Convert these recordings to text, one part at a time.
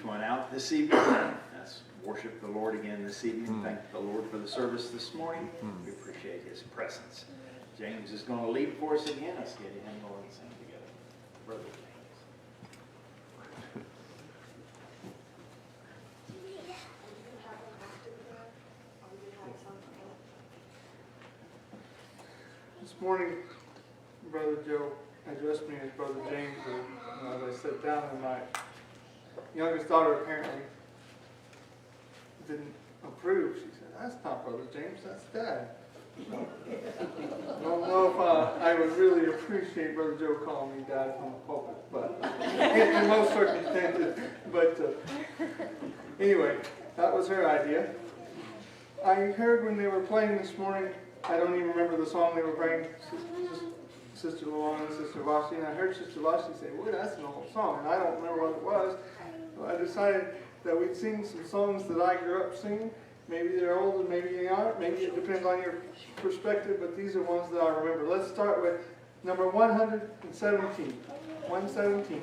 went out this evening. Let's worship the Lord again this evening. Thank the Lord for the service this morning. We appreciate His presence. James is going to lead for us again. Let's get him going and sing together. Brother James. This morning, Brother Joe addressed me as Brother James, and as I sat down, and my youngest daughter apparently didn't approve. She said, "That's not Brother James, that's Dad." I don't know if I would really appreciate Brother Joe calling me Dad from the pulpit, but in most circumstances. But anyway, that was her idea. I heard when they were playing this morning, I don't even remember the song they were playing, Sister Luana and Sister Vashti, and I heard Sister Vashti say, "Boy, that's an old song," and I don't remember what it was. So I decided that we'd sing some songs that I grew up singing. Maybe they're old and maybe they aren't. Maybe it depends on your perspective, but these are ones that I remember. Let's start with number 117. 117.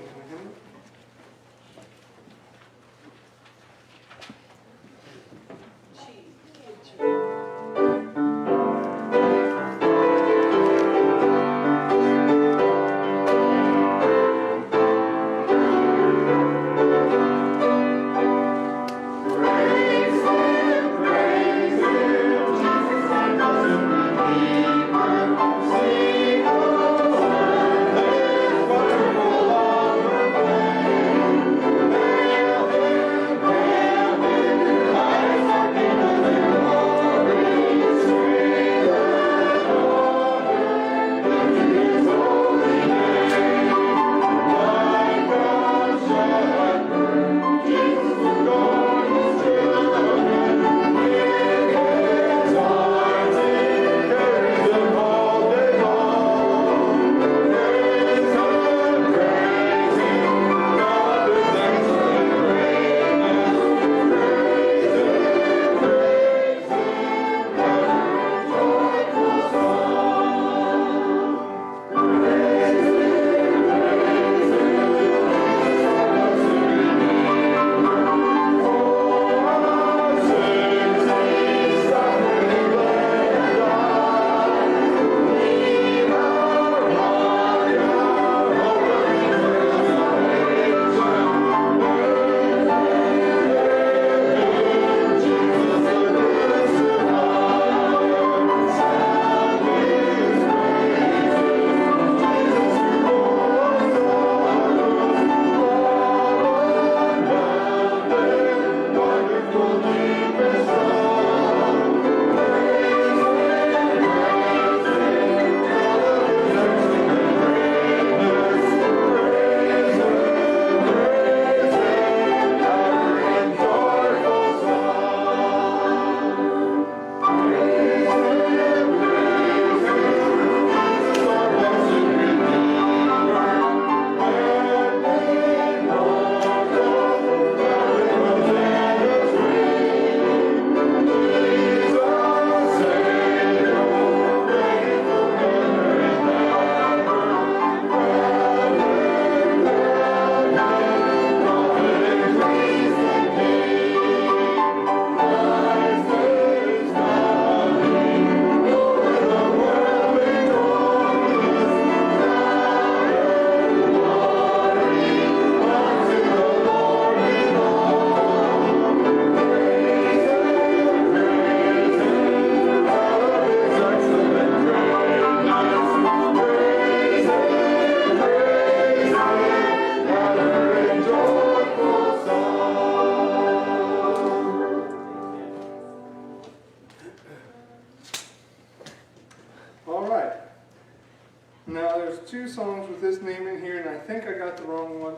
Songs with this name in here, and I think I got the wrong one.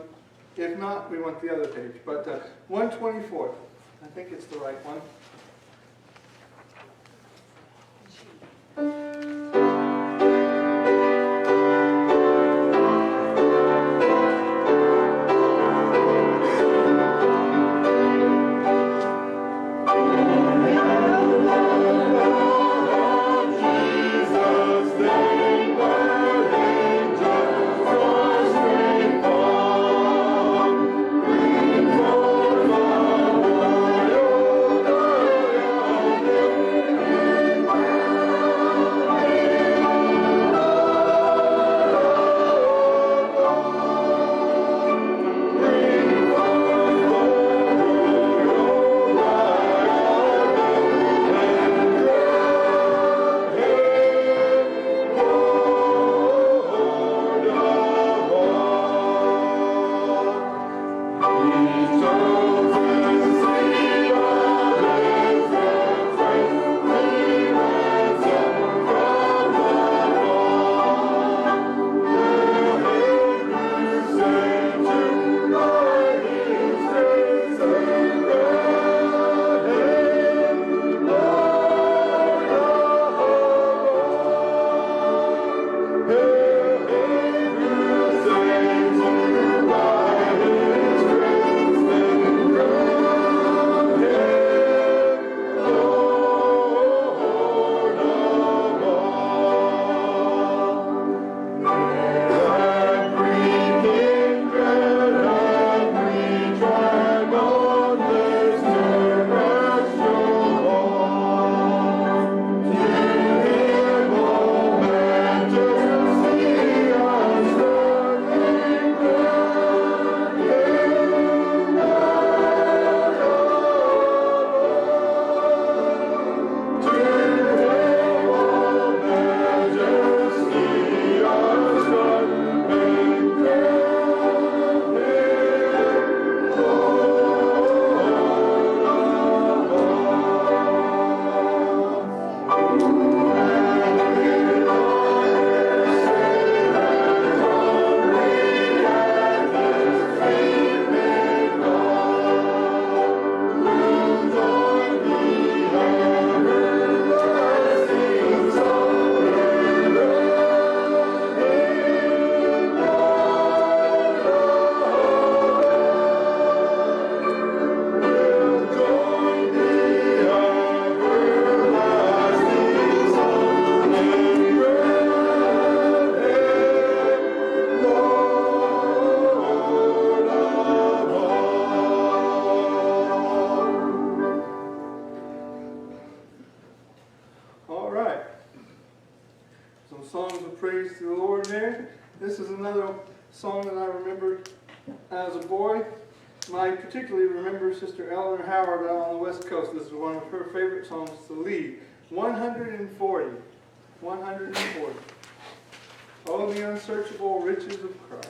If not, we want the other page. But 124. I think it's the right one. For sharing. This is another song that I remember as a boy. I particularly remember Sister Eleanor Howard out on the West Coast. This is one of her favorite songs to lead. 140. 140. Oh, the unsearchable riches of Christ.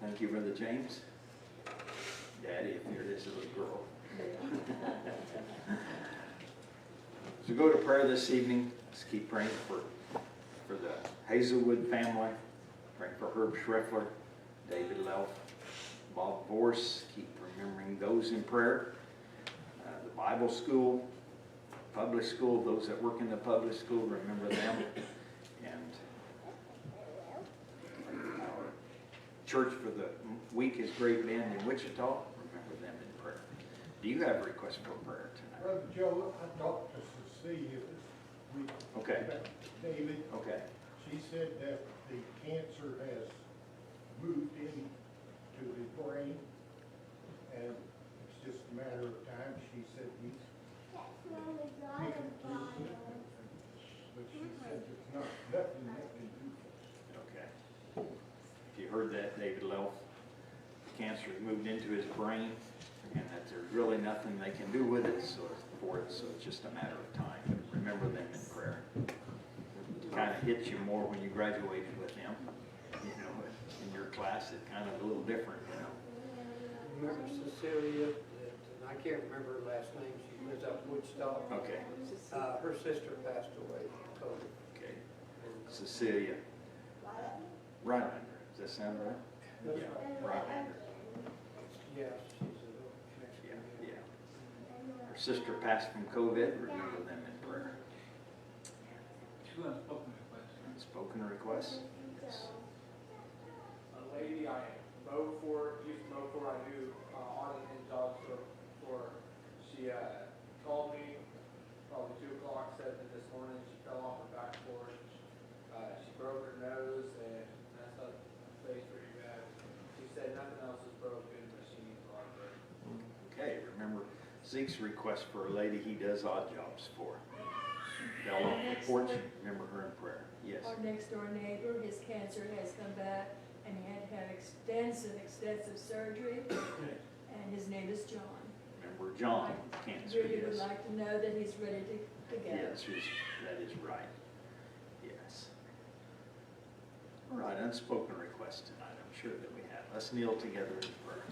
Thank you, Brother James. Daddy, if you're this little girl. So go to prayer this evening. Let's keep praying for the Hazelwood family. Praying for Herb Schreffler, David Lelf, Bob Vorse. Keep remembering those in prayer. The Bible school, public school, those that work in the public school, remember them. And our church for the week is Great Bend in Wichita. Remember them in prayer. Do you have a request for prayer tonight? Brother Joe, I talked to Cecilia this week. Okay. About David. Okay. She said that the the cancer has moved into his brain, and it's just a matter of time. She said he's picking through it, but she said there's nothing they can do for us. Okay. If you heard that, David Lelf, cancer has moved into his brain, and that there's really nothing they can do with it, so it's just a matter of time. But remember them in prayer. It kind of hits you more when you graduated with him. You know, in your class, it's kind of a little different, you know. Remember Cecilia, and I can't remember her last name, she lives up in Wichita. Okay, Her sister passed away from COVID. okay. Cecilia Rylander, does that sound right? That's Yeah, right. Rylander. Yeah, she's a little connection. Yeah, yeah. Her sister passed from COVID, remember them in prayer. Spoken requests? Yes. A lady I used to mow for, I do on and jobs for her. She called me probably 2 o'clock, said that this morning she fell off her back porch. She broke her nose and messed up her face pretty bad. She said nothing else is broken, but she needs a lot of work. Okay, remember Zeke's request for a lady he does odd jobs for. Fell off the porch, remember her in prayer. Yes. Our next door neighbor, his cancer has come back, and he had to have extensive surgery, and his name is John. Remember John, cancer, Really would yes. like to know that he's ready to go. Yes, that is right. Yes. All right, unspoken requests tonight, I'm sure that we have. Let's kneel together in prayer.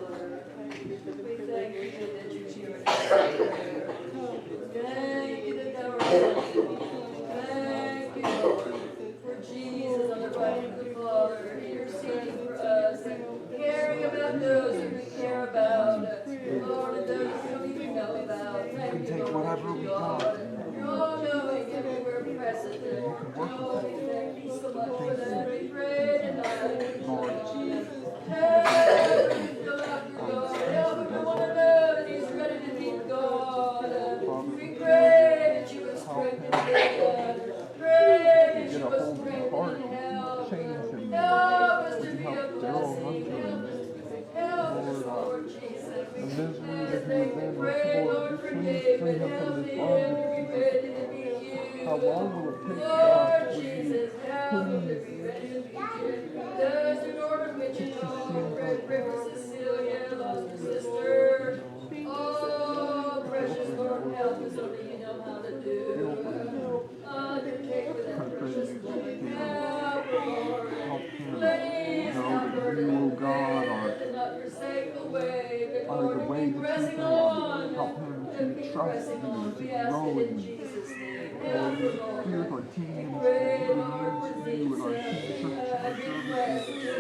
We thank you that you hear us. Thank you that thou art listening. Thank you, Lord, for Jesus on the right of the Father, interceding for us, caring about those who we care about, Lord, and those we don't even know about. Thank you, Lord, that you God. You're all knowing, everywhere present. Oh, we thank you so much for that. We pray tonight, Lord Jesus. Help us to fill out your God. Help everyone to know that he's ready to meet God. We pray that you would strengthen God. Pray that you would strengthen and help. Help us to be a blessing. Help us, Lord Jesus. We pray, Lord, for David. Help him to be ready to meet you. How long will it take, Lord God, Jesus, help him to be ready to meet you. Those who Lord mentioned, oh, pray for Cecilia, lost her sister. Oh, precious Lord, help us, only you know how to do. Undertake with that precious woman. Help her, Lord. Please help her to pray and not forsake the way, but Lord, to keep pressing on. To keep pressing on. We ask it in Jesus' name. Help her, Lord. Pray, Lord, for these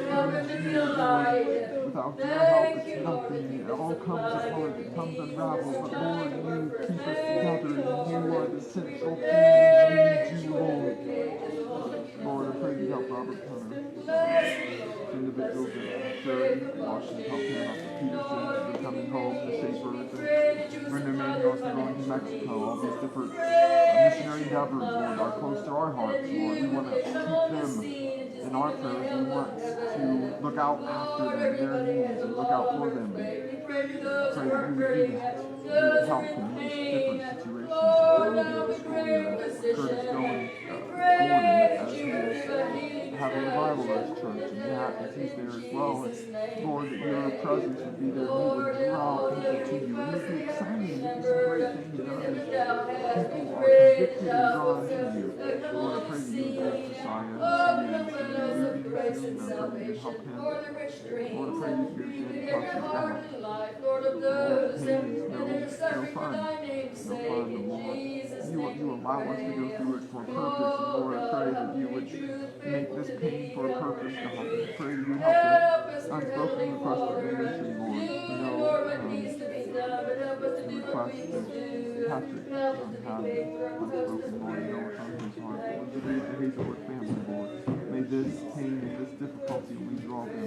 help him to be a light. Without your help, Thank it's you, Lord, nothing. keep It us all comes alive. apart. It comes unraveled. But Lord, you keep us Thank together, you, and you are the Lord. central We thing. pray We that need you you, would Lord. indicate this all that you Lord, I want pray to you do. help Robert Turner. Bless you, Lord. Individuals Bless you. in We Jerry, pray for Washington, help him out. Washington. Peterson, Lord, they're coming home, the Shapers, we and pray that you would Brenda supply Manuel's their going to financial Mexico, all these needs. different Pray missionary that you endeavors, would Lord, are close to our hearts, that Lord. We you want to would keep come on the them scene and just in our give them a prayers. We hand want of to heaven. look out after Lord, them, their everybody needs, has a and look out lot for on them. their plate. We pray for I those pray who that are you would hurting, you those would who help are in in these pain. different situations. Lord, Lord, now we school pray year, for Curtis physician. going, We Gordon, pray that as you he would is give a healing having a touch. Bible at his church, and as he's there as well. And Jesus' name Lord, we that your pray. presence would be there, and you Lord, would draw all people the to you. And it'd be requests we have exciting. It'd be some remembered, great things done and as thou hast, we people are pray convicted that and thou drawn wilt to you. come Lord, I on the pray that you would bless scene. Josiah Open as the he windows is of leaving grace soon. and I pray that you'd help salvation. him. Lord, the rich dreams. Lord, I pray you'd give Speak him in every touch heart down. and life, Lord, of Lord, those pain that is are suffering for fun. thy name's No sake. fun, In Lord. Jesus' You name we allow us to go pray. through it for a purpose, and Lord, I pray God, that help you me would be true and make faithful this to pain thee. for a Help purpose, me. God. I pray you help Help the us, dear unspoken Heavenly request of the Father. nation, Lord. You You know, know, Lord, what needs to be done, but help us to do what request we of must do. Patrick Help us to be have faithful and close to unspoken, Lord. You know prayer. what's on his heart. Thank Lord, you, the Lord. Hazelwood family, Lord. May this pain and this difficulty only draw them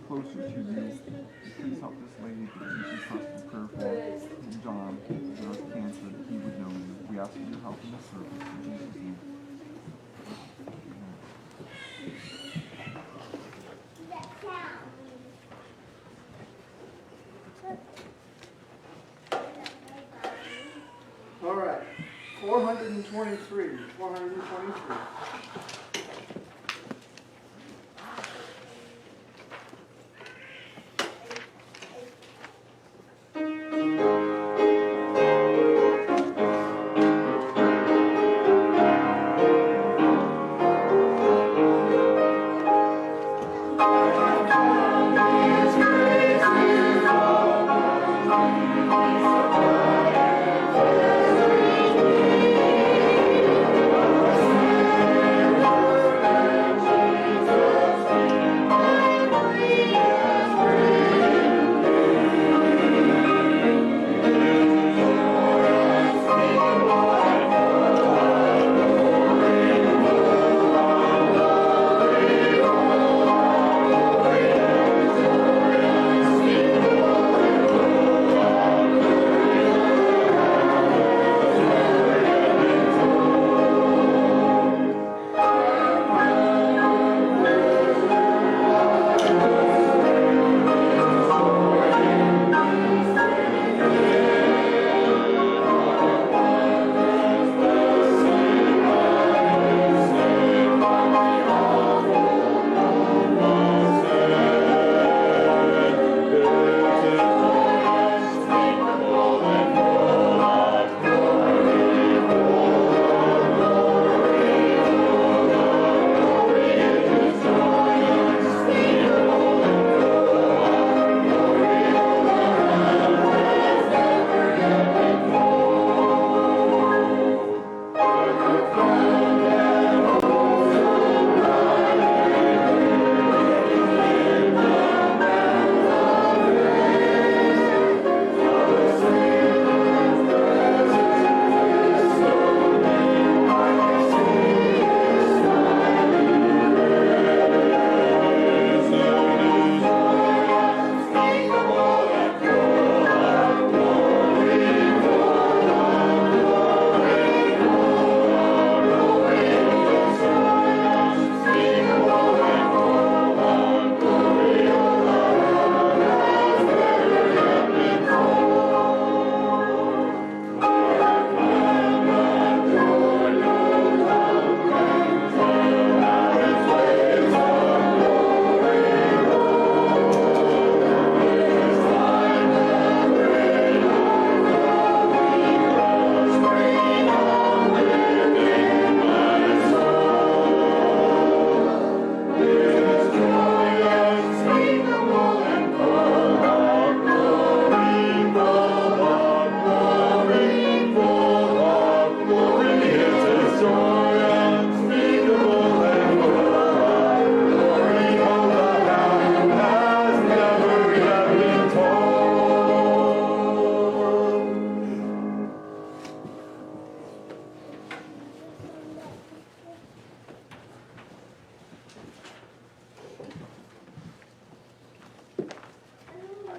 closer to you. Please help this lady that you should trust in prayer for. And John, who has cancer, that he would know you. We ask for your help in this service. In Jesus' name. All right, 423.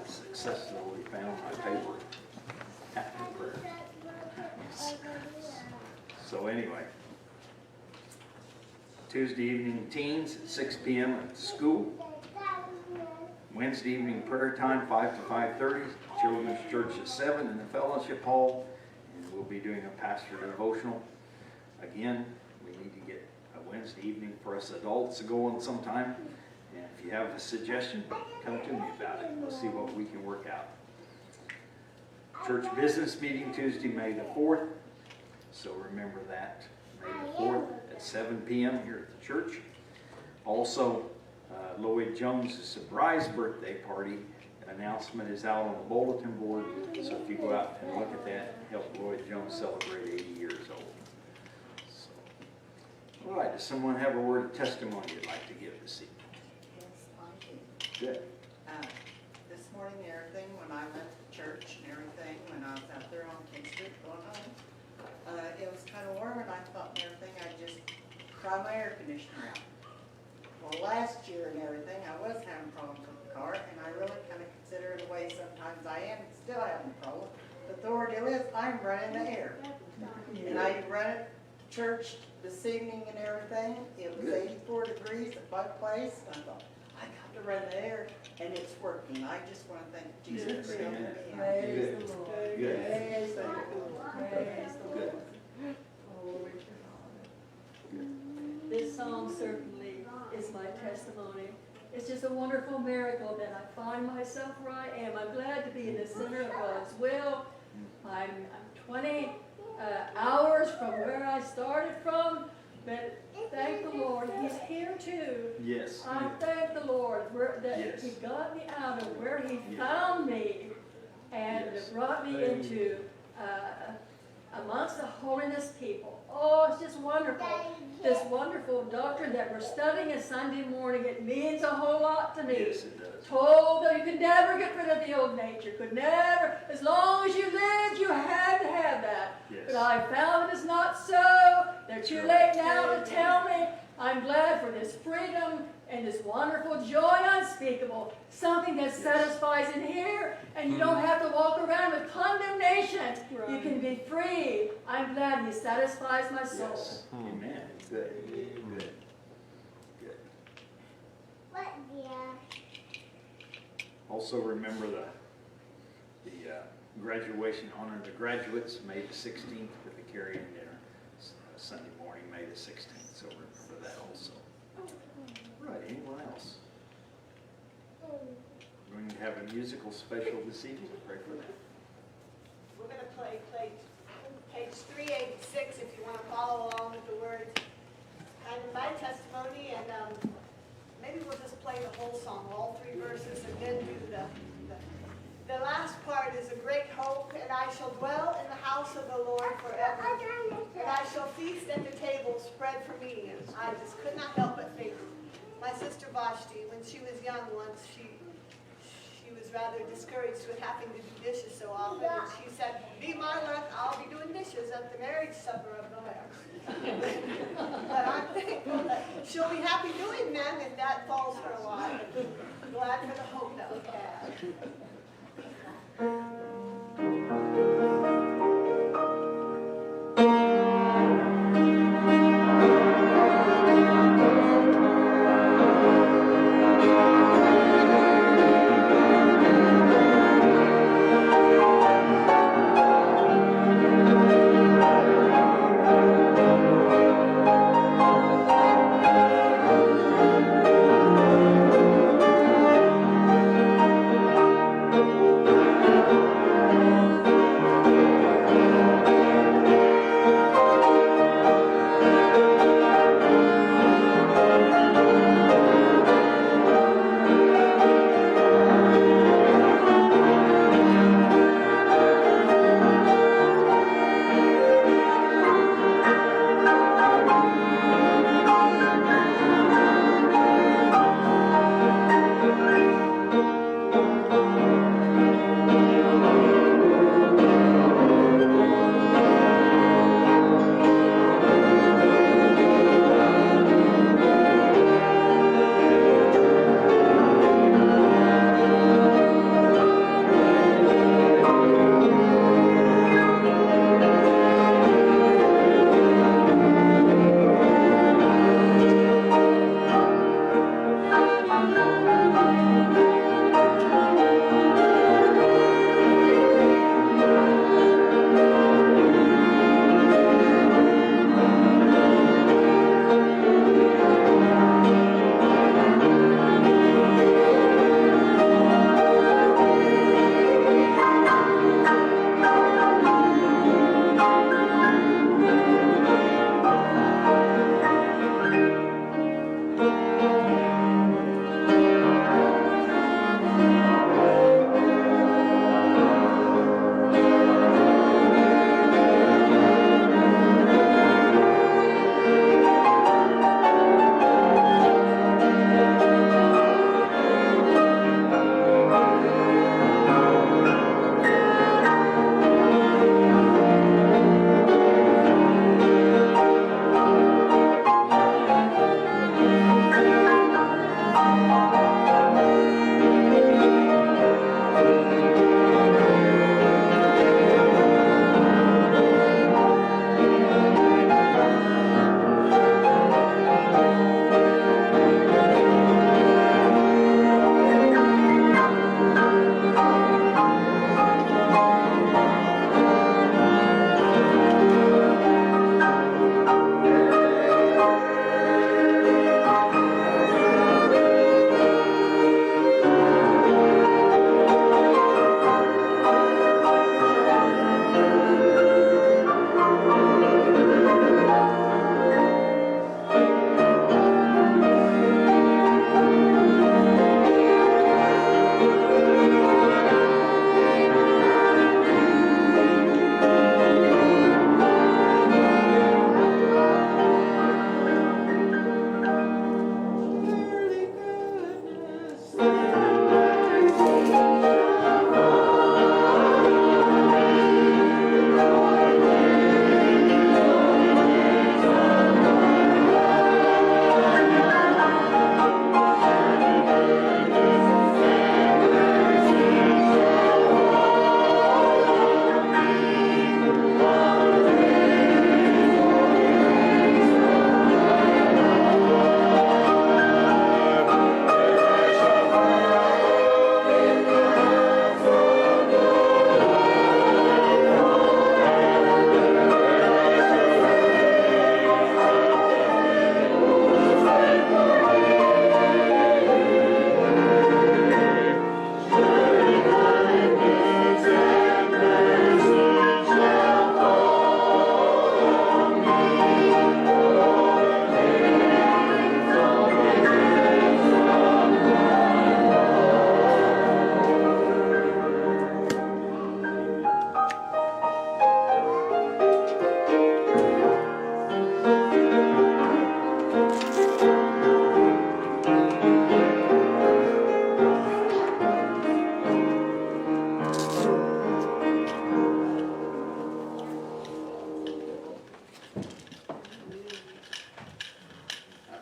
Successfully found my paper after prayer. So anyway, Tuesday evening teens at 6 p.m. at school. Wednesday evening prayer time 5 to 5:30. Children's church at 7 in the fellowship hall. And we'll be doing a pastor devotional. Again, we need to get a Wednesday evening for us adults to go on sometime. And if you have a suggestion, come to me about it. We'll see what we can work out. Church business meeting Tuesday, May the 4th. So remember that, May the 4th at 7 p.m. here at the church. Also, Lloyd Jones' surprise birthday party announcement is out on the bulletin board. So if you go out and look at that, help Lloyd Jones celebrate 80 years old. So, all right, does someone have a word of testimony you'd like to give this evening? Yes, I do. Good. This morning, everything, when I left church and everything, when I was out there on King Street going home, it was kind of warm, and I thought and everything, I'd just try my air conditioner out. Well, last year and everything, I was having problems with the car, and I really kind of consider it a way sometimes I am, still having a problem. But the ordeal is, I'm running the air. And I run it to church this evening and everything. It was 84 degrees at my place. I thought, I got to run the air, and it's working. I just want to thank Jesus for helping me. Praise the Lord. Good. Praise the Lord. Praise the Lord. Glory to God. This song certainly is my testimony. It's just a wonderful miracle that I find myself where I am. I'm glad to be in the center of God's will. I'm 20 hours from where I started from, but thank the Lord, He's here too. Yes. I thank the Lord that Yes. He got me out of where He found me and Yes. brought me into amongst the holiness people. Oh, it's just wonderful. This wonderful doctrine that we're studying on Sunday morning, it means a whole lot to me. Yes, it does. Told that you could never get rid of the old nature, could never, as long as you lived, you had to have that. Yes. But I found it is not so. They're too late now to tell me. I'm glad for this freedom and this wonderful joy unspeakable, something that satisfies in here, and you don't have to walk around with condemnation. You can be free. I'm glad He satisfies my soul. Yes. Amen. Good. Good. Good. Also remember the graduation honor the graduates, May the 16th, with the carrying dinner, Sunday morning, May the 16th. So remember that also. Right. Anyone else? We're going to have a musical special this evening. Pray for that. We're going to play page 386 if you want to follow along with the words. Kind of my testimony, and maybe we'll just play the whole song, all 3 verses, and then do the last part is a great hope, and I shall dwell in the house of the Lord forever, and I shall feast at the table spread for me. And I just could not help but think. My sister Vashti, when she was young once, she was rather discouraged with having to do dishes so often, and she said, be my luck, I'll be doing dishes at the marriage supper of the Lamb. But I'm thankful that she'll be happy doing them if that falls her lot. I'm glad for the hope that we have.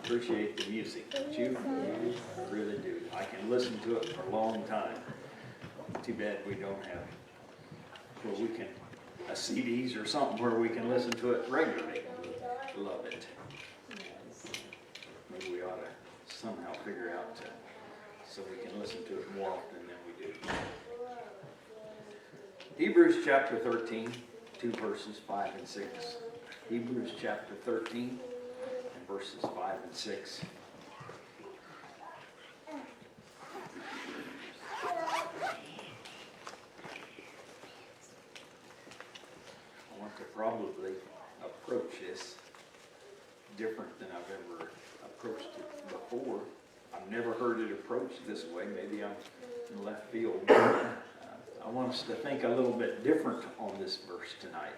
appreciate the music, don't you? I really do. I can listen to it for a long time. Too bad we don't have where we can, CDs or something where we can listen to it regularly. Love it. Maybe we ought to somehow figure out so we can listen to it more often than we do. Hebrews chapter 13, 2 verses 5 and 6. Hebrews chapter 13 and verses 5 and 6. I want to probably approach this different than I've ever approached it before. I've never heard it approached this way. Maybe I'm in left field. I want us to think a little bit different on this verse tonight.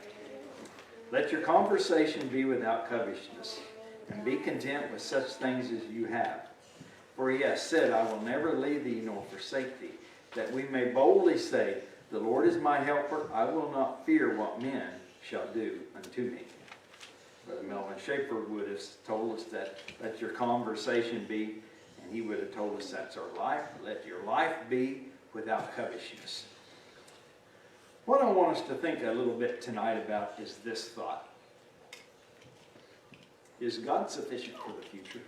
Let your conversation be without covetousness, and be content with such things as you have. For he has said, I will never leave thee nor forsake thee, that we may boldly say, the Lord is my helper, I will not fear what men shall do unto me. Brother Melvin Schaefer would have told us that let your conversation be, and he would have told us that's our life. Let your life be without covetousness. What I want us to think a little bit tonight about is this thought. Is God sufficient for the future?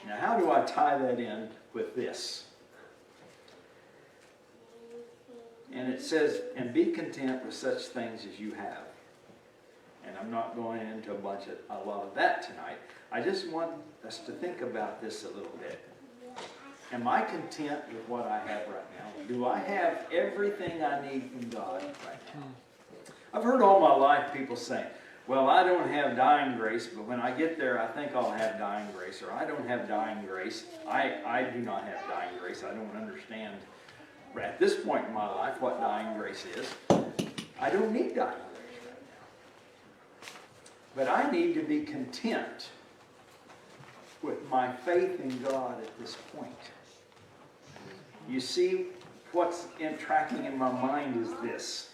Now, how do I tie that in with this? And it says, and be content with such things as you have. And I'm not going into a lot of that tonight. I just want us to think about this a little bit. Am I content with what I have right now? Do I have everything I need from God right now? I've heard all my life people say, well, I don't have dying grace, but when I get there, I think I'll have dying grace. Or I don't have dying grace. I do not have dying grace. I don't understand at this point in my life what dying grace is. I don't need dying grace right now. But I need to be content with my faith in God at this point. You see, what's tracking in my mind is this.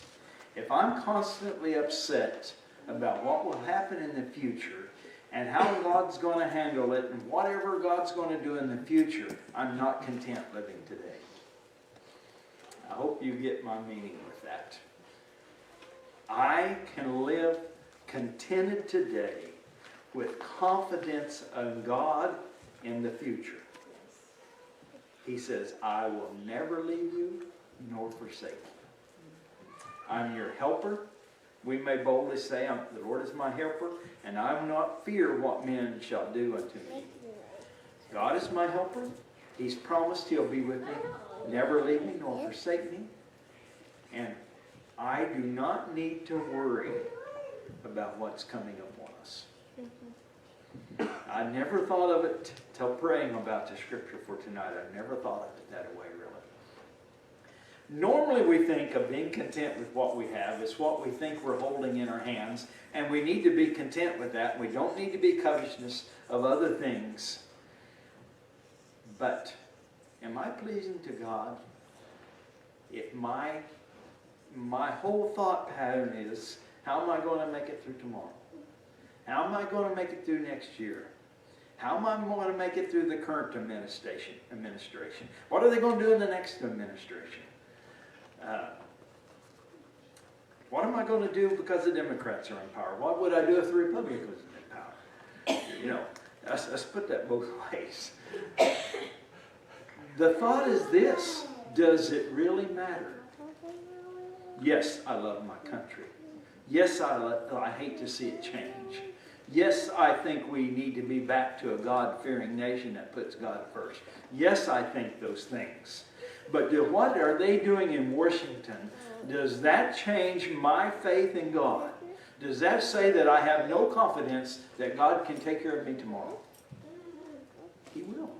If I'm constantly upset about what will happen in the future and how God's going to handle it and whatever God's going to do in the future, I'm not content living today. I hope you get my meaning with that. I can live contented today with confidence in God in the future. He says, I will never leave you nor forsake you. I'm your helper. We may boldly say, the Lord is my helper, and I will not fear what men shall do unto me. God is my helper. He's promised He'll be with me, never leave me nor forsake me. And I do not need to worry about what's coming upon us. I never thought of it till praying about the scripture for tonight. I never thought of it that way, really. Normally we think of being content with what we have. It's what we think we're holding in our hands. And we need to be content with that. We don't need to be covetous of other things. But am I pleasing to God if my whole thought pattern is, how am I going to make it through tomorrow? How am I going to make it through next year? How am I going to make it through the current administration? What are they going to do in the next administration? What am I going to do because the Democrats are in power? What would I do if the Republicans are in power? You know, let's put that both ways. The thought is this: does it really matter? Yes, I love my country. Yes, I hate to see it change. Yes, I think we need to be back to a God-fearing nation that puts God first. Yes, I think those things. But what are they doing in Washington? Does that change my faith in God? Does that say that I have no confidence that God can take care of me tomorrow? He will.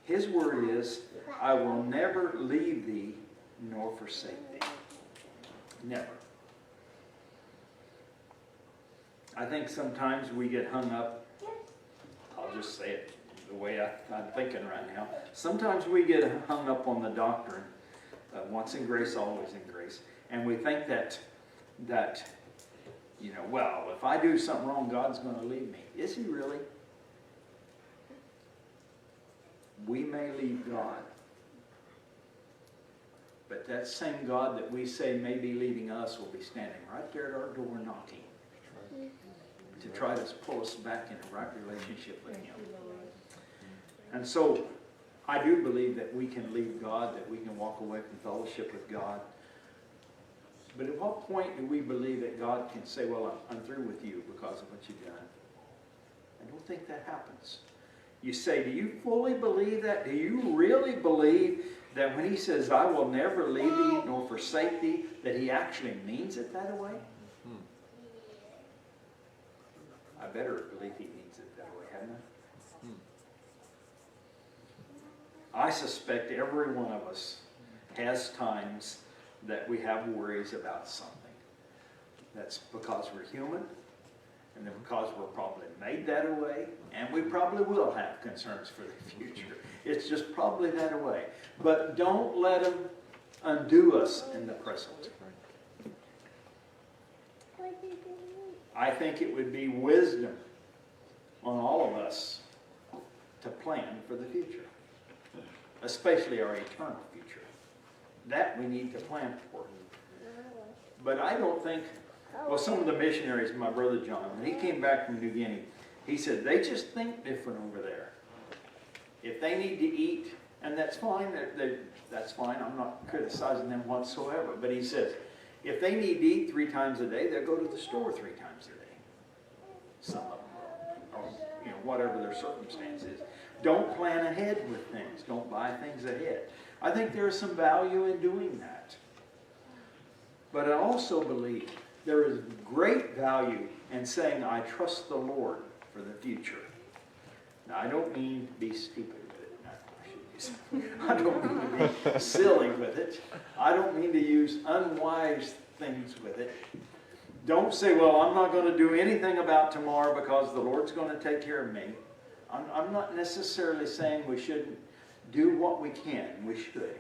His word is, I will never leave thee nor forsake thee. Never. I think sometimes we get hung up, I'll just say it the way I'm thinking right now. Sometimes we get hung up on the doctrine of once in grace, always in grace. And we think that You know, well, if I do something wrong, God's going to leave me. Is he really? We may leave God. But that same God that we say may be leaving us will be standing right there at our door knocking to try to pull us back in a right relationship with him. And so I do believe that we can leave God, that we can walk away from fellowship with God. But at what point do we believe that God can say, well, I'm through with you because of what you've done? I don't think that happens. You say, do you fully believe that? Do you really believe that when he says, I will never leave thee nor forsake thee, that he actually means it that way? I better believe he means it that way, hadn't I? I suspect every one of us has times that we have worries about something. That's because we're human, and then because we're probably made that way, and we probably will have concerns for the future. It's just probably that way. But don't let them undo us in the present. I think it would be wisdom on all of us to plan for the future, especially our eternal future. That we need to plan for. But I don't think, well, some of the missionaries, my brother John, when he came back from New Guinea, he said, they just think different over there. If they need to eat, and that's fine, that's fine, I'm not criticizing them whatsoever, but he says, if they need to eat 3 times a day, they'll go to the store 3 times a day. Some of them will, or you know, whatever their circumstance is. Don't plan ahead with things. Don't buy things ahead. I think there is some value in doing that. But I also believe there is great value in saying, I trust the Lord for the future. Now, I don't mean to be stupid with it. I don't mean to be silly with it. I don't mean to use unwise things with it. Don't say, well, I'm not going to do anything about tomorrow because the Lord's going to take care of me. I'm not necessarily saying we shouldn't do what we can. We should.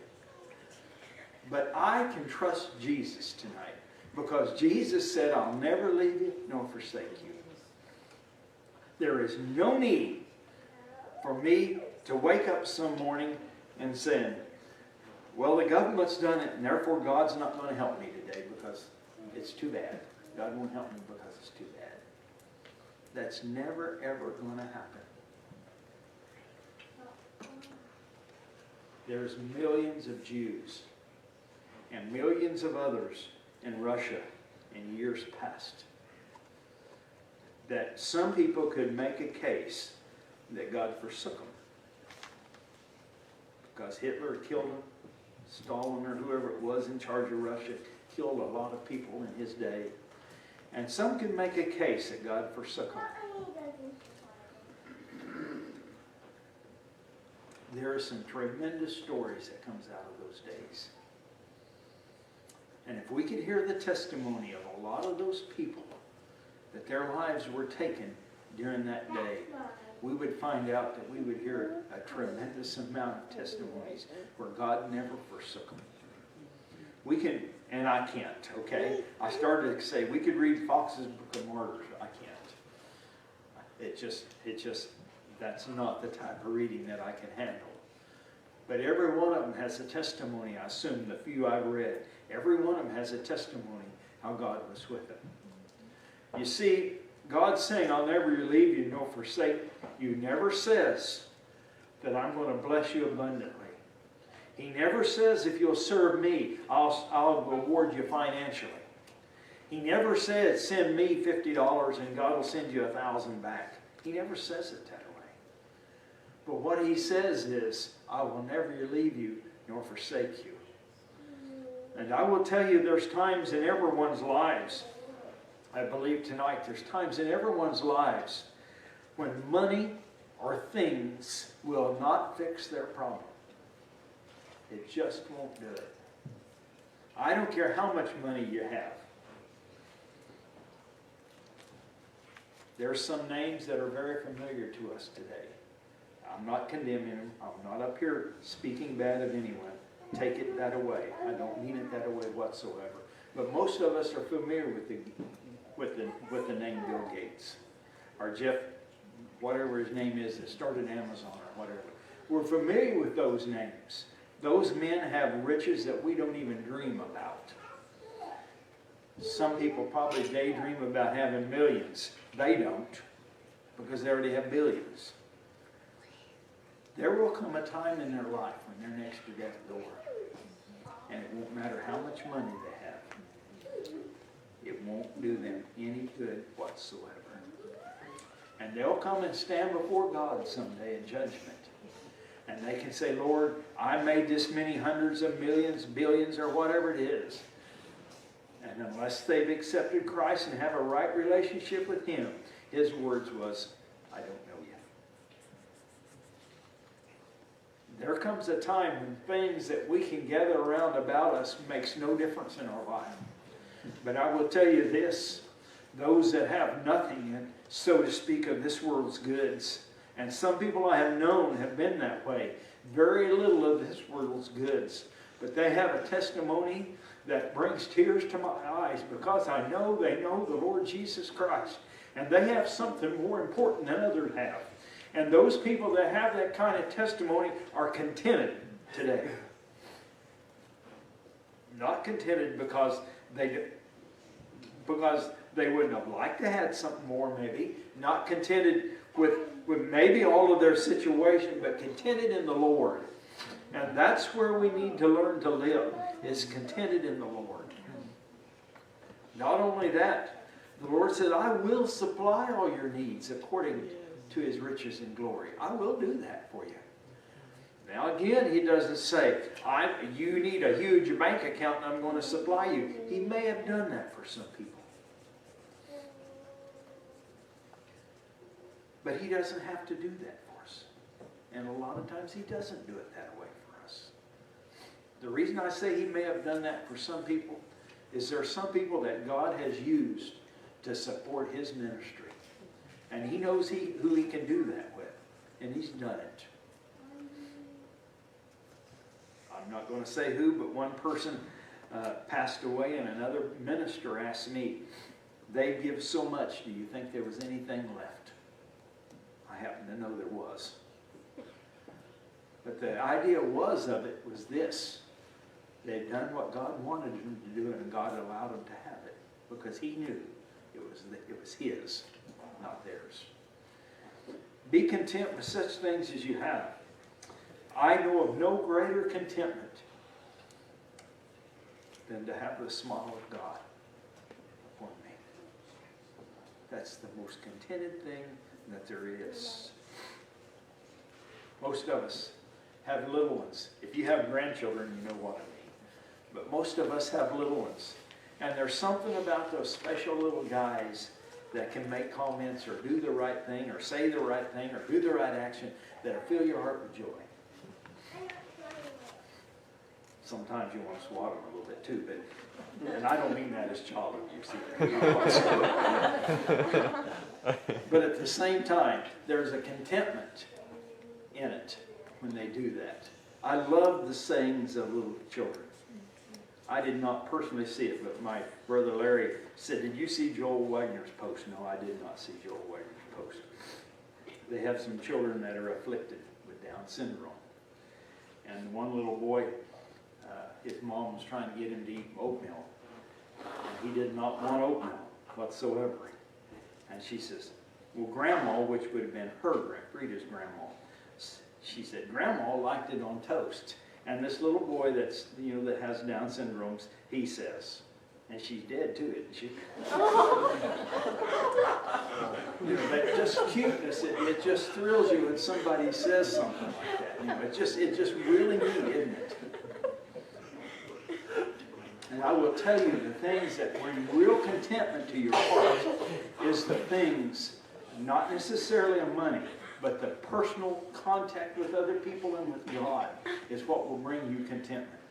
But I can trust Jesus tonight because Jesus said, I'll never leave you nor forsake you. There is no need for me to wake up some morning and say, well, the government's done it and therefore God's not going to help me today because it's too bad. God won't help me because it's too bad. That's never, ever going to happen. There's millions of Jews and millions of others in Russia in years past that some people could make a case that God forsook them because Hitler killed them, Stalin or whoever it was in charge of Russia killed a lot of people in his day, and some could make a case that God forsook them. There are some tremendous stories that comes out of those days. And if we could hear the testimony of a lot of those people that their lives were taken during that day, we would find out that we would hear a tremendous amount of testimonies where God never forsook them. We can, and I can't, okay? I started to say we could read Fox's Book of Martyrs. I can't. It just, that's not the type of reading that I can handle. But every one of them has a testimony. I assume the few I've read, every one of them has a testimony how God was with them. You see, God's saying, I'll never leave you nor forsake you. Never says that I'm going to bless you abundantly. He never says if you'll serve me, I'll reward you financially. He never says send me $50 and God will send you 1,000 back. He never says it that way. But what he says is, I will never leave you nor forsake you. And I will tell you there's times in everyone's lives, I believe tonight, there's times in everyone's lives when money or things will not fix their problem. It just won't do it. I don't care how much money you have. There are some names that are very familiar to us today. I'm not condemning them. I'm not up here speaking bad of anyone. Take it that away. I don't mean it that way whatsoever. But most of us are familiar with with the name Bill Gates, or Jeff, whatever his name is, that started Amazon or whatever. We're familiar with those names. Those men have riches that we don't even dream about. Some people probably daydream about having millions. They don't, because they already have billions. There will come a time in their life when they're next to death's door, and it won't matter how much money they have. It won't do them any good whatsoever. And they'll come and stand before God someday in judgment. And they can say, Lord, I made this many hundreds of millions, billions, or whatever it is. And unless they've accepted Christ and have a right relationship with Him, His words was, I don't know you. There comes a time when things that we can gather around about us makes no difference in our life. But I will tell you this, those that have nothing, so to speak, of this world's goods, and some people I have known have been that way, very little of this world's goods, but they have a testimony that brings tears to my eyes because I know they know the Lord Jesus Christ, and they have something more important than others have. And those people that have that kind of testimony are contented today. Not contented because they wouldn't have liked to have something more, maybe. Not contented with maybe all of their situation, but contented in the Lord. And that's where we need to learn to live, is contented in the Lord. Not only that, the Lord said, I will supply all your needs according to His riches and glory. I will do that for you. Now again, He doesn't say, you need a huge bank account and I'm going to supply you. He may have done that for some people. But He doesn't have to do that for us. And a lot of times He doesn't do it that way for us. The reason I say He may have done that for some people is there are some people that God has used to support His ministry. And He knows who He can do that with. And He's done it. I'm not going to say who, but one person passed away and another minister asked me, they give so much, do you think there was anything left? I happen to know there was. But the idea was this. They'd done what God wanted them to do, and God allowed them to have it because He knew it was His, not theirs. Be content with such things as you have. I know of no greater contentment than to have the smile of God upon me. That's the most contented thing that there is. Most of us have little ones. If you have grandchildren, you know what I mean. But most of us have little ones. And there's something about those special little guys that can make comments or do the right thing or say the right thing or do the right action that'll fill your heart with joy. Sometimes you want to swat them a little bit too, and I don't mean that as child abuse either. But at the same time, there's a contentment in it when they do that. I love the sayings of little children. I did not personally see it, but my brother Larry said, did you see Joel Wagner's post? No, I did not see Joel Wagner's post. They have some children that are afflicted with Down syndrome. And one little boy, his mom was trying to get him to eat oatmeal. And he did not want oatmeal whatsoever. And she says, well, Grandma, which would have been her, Rita's grandma, she said, Grandma liked it on toast. And this little boy that has Down syndrome, he says, and she's dead too, isn't she? That just cuteness, it just thrills you when somebody says something like that. It's just really neat, isn't it? And I will tell you, the things that bring real contentment to your heart is the things, not necessarily of money, but the personal contact with other people and with God is what will bring you contentment.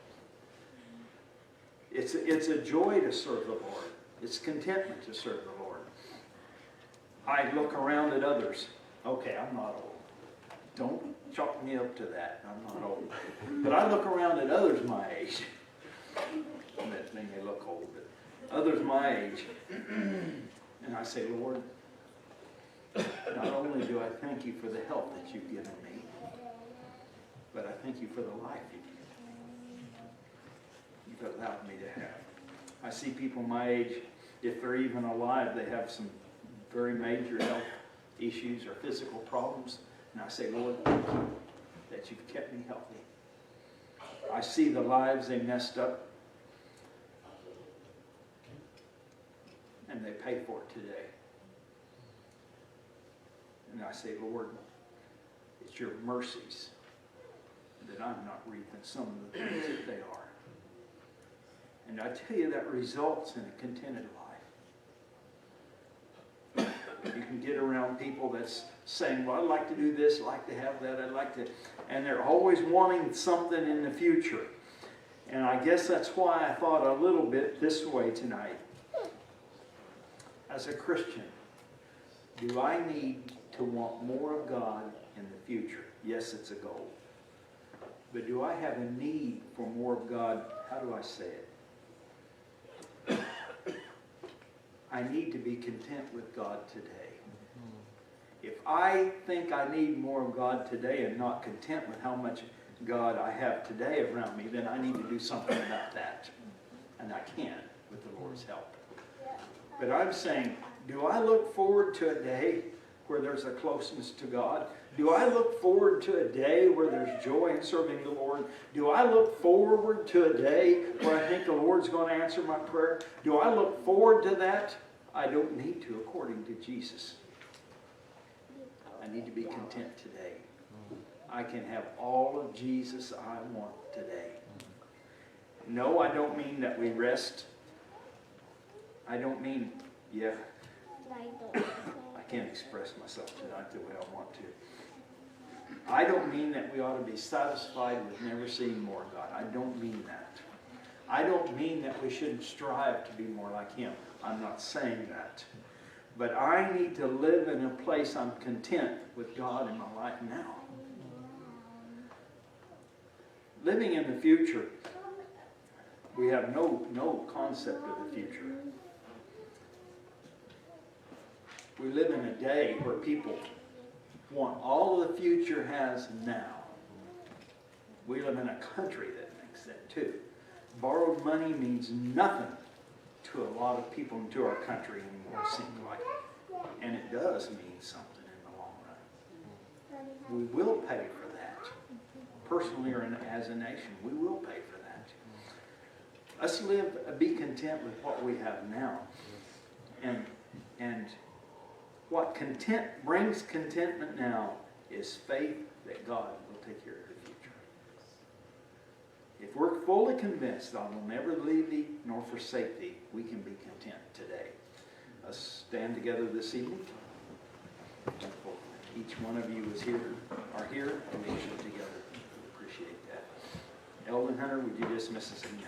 It's a joy to serve the Lord. It's contentment to serve the Lord. I look around at others. Okay, I'm not old. Don't chalk me up to that. I'm not old. But I look around at others my age. That they may look old, but others my age. And I say, Lord, not only do I thank you for the health that you've given me, but I thank you for the life you've allowed me to have. I see people my age, if they're even alive, they have some very major health issues or physical problems. And I say, Lord, thank you that you've kept me healthy. I see the lives they messed up, and they pay for it today. And I say, Lord, it's your mercies that I'm not reaping some of the things that they are. And I tell you, that results in a contented life. You can get around people that's saying, well, I'd like to do this, I'd like to have that, I'd like to, and they're always wanting something in the future. And I guess that's why I thought a little bit this way tonight. As a Christian, do I need to want more of God in the future? Yes, it's a goal. But do I have a need for more of God? How do I say it? I need to be content with God today. If I think I need more of God today and not content with how much God I have today around me, then I need to do something about that. And I can with the Lord's help. But I'm saying, do I look forward to a day where there's a closeness to God? Do I look forward to a day where there's joy in serving the Lord? Do I look forward to a day where I think the Lord's going to answer my prayer? Do I look forward to that? I don't need to, according to Jesus. I need to be content today. I can have all of Jesus I want today. No, I don't mean that we rest. I don't mean, I can't express myself tonight the way I want to. I don't mean that we ought to be satisfied with never seeing more of God. I don't mean that. I don't mean that we shouldn't strive to be more like Him. I'm not saying that. But I need to live in a place I'm content with God in my life now. Living in the future, we have no concept of the future. We live in a day where people want all the future has now. We live in a country that thinks that too. Borrowed money means nothing to a lot of people in to our country anymore, it seems like. And it does mean something in the long run. We will pay for that. Personally or as a nation, we will pay for that. Let's be content with what we have now. And what brings contentment now is faith that God will take care of the future. If we're fully convinced that I will never leave thee nor forsake thee, we can be content today. Let's stand together this evening. Each one of you are here, and we worship together. We appreciate that. Eldon Hunter, would you dismiss us in